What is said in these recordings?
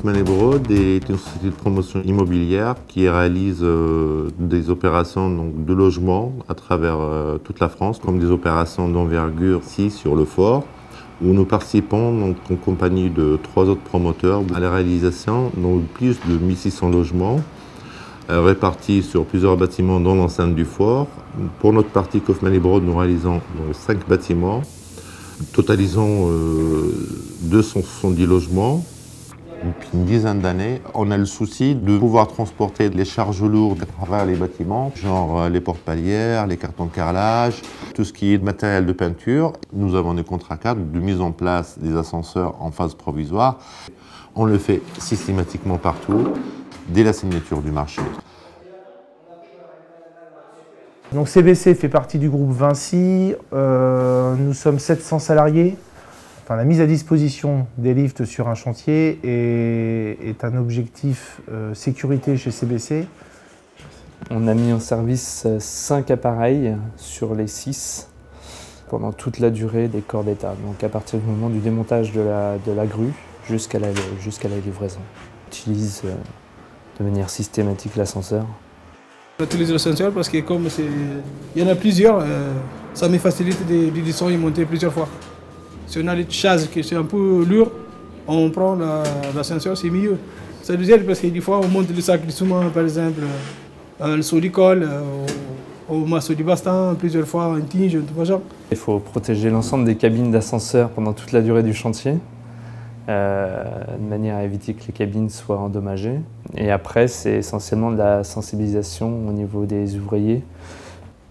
Kaufmann & Broad est une société de promotion immobilière qui réalise des opérations donc, de logement à travers toute la France, comme des opérations d'envergure ici sur le Fort, où nous participons donc, en compagnie de 3 autres promoteurs à la réalisation de plus de 1600 logements répartis sur plusieurs bâtiments dans l'enceinte du Fort. Pour notre partie Kaufmann & Broad, nous réalisons 5 bâtiments, totalisant 270 logements. Depuis une dizaine d'années, on a le souci de pouvoir transporter les charges lourdes à travers les bâtiments, genre les porte-palières, les cartons de carrelage, tout ce qui est matériel de peinture. Nous avons des contrats cadres de mise en place des ascenseurs en phase provisoire. On le fait systématiquement partout, dès la signature du marché. Donc CBC fait partie du groupe Vinci, nous sommes 700 salariés. Enfin, la mise à disposition des lifts sur un chantier est un objectif sécurité chez CBC. On a mis en service 5 appareils sur les 6 pendant toute la durée des corps d'état, donc à partir du moment du démontage de la grue jusqu'à la livraison. On utilise de manière systématique l'ascenseur. On utilise l'ascenseur parce que comme il y en a plusieurs, ça me facilite de descendre et monter plusieurs fois. Si on a les chaises qui sont un peu lourdes, on prend l'ascenseur, c'est mieux. Ça nous aide parce que des fois on monte le sac de ciment, par exemple, le saut du col, au masseau du bastin, plusieurs fois un tige, tout ça. Il faut protéger l'ensemble des cabines d'ascenseur pendant toute la durée du chantier, de manière à éviter que les cabines soient endommagées. Et après, c'est essentiellement de la sensibilisation au niveau des ouvriers.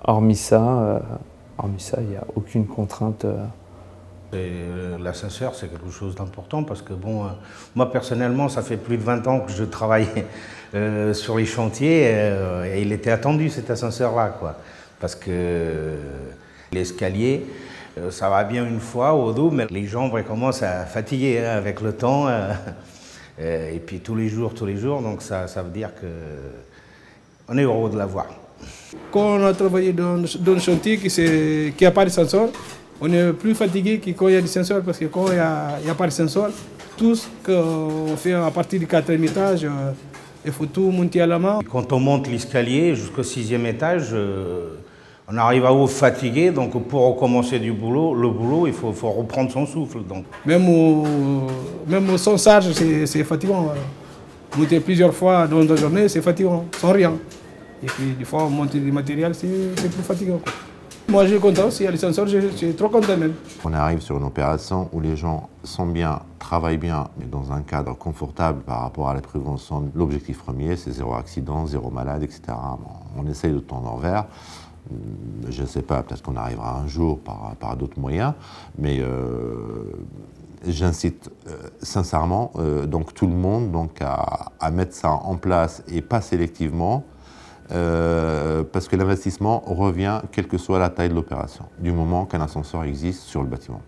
Hormis ça, il n'y a aucune contrainte. L'ascenseur, c'est quelque chose d'important parce que bon, moi personnellement, ça fait plus de 20 ans que je travaille sur les chantiers et il était attendu cet ascenseur-là, quoi. Parce que l'escalier, ça va bien une fois au dos, mais les jambes commencent à fatiguer hein, avec le temps. Et puis tous les jours, donc ça veut dire qu'on est heureux de l'avoir. Quand on a travaillé dans le chantier qui n'a pas d'ascenseur, on est plus fatigué que quand il y a des sensors, parce que quand il n'y a pas de sensor, tout ce qu'on fait à partir du 4e étage, il faut tout monter à la main. Quand on monte l'escalier jusqu'au 6e étage, on arrive à haut fatigué, donc pour recommencer le boulot, il faut reprendre son souffle. Donc. Même sans charge, c'est fatigant. Monter plusieurs fois dans la journée, c'est fatigant, sans rien. Et puis des fois, monter du matériel, c'est plus fatigant, quoi. Moi, je suis content. S'il y a l'ascenseur, je suis trop content même. On arrive sur une opération où les gens sont bien, travaillent bien, mais dans un cadre confortable par rapport à la prévention. L'objectif premier, c'est 0 accident, 0 malade, etc. Bon, on essaye de tendre vers. Je ne sais pas, peut-être qu'on arrivera un jour par d'autres moyens, mais j'incite sincèrement donc tout le monde donc, à mettre ça en place et pas sélectivement. Parce que l'investissement revient quelle que soit la taille de l'opération, du moment qu'un ascenseur existe sur le bâtiment.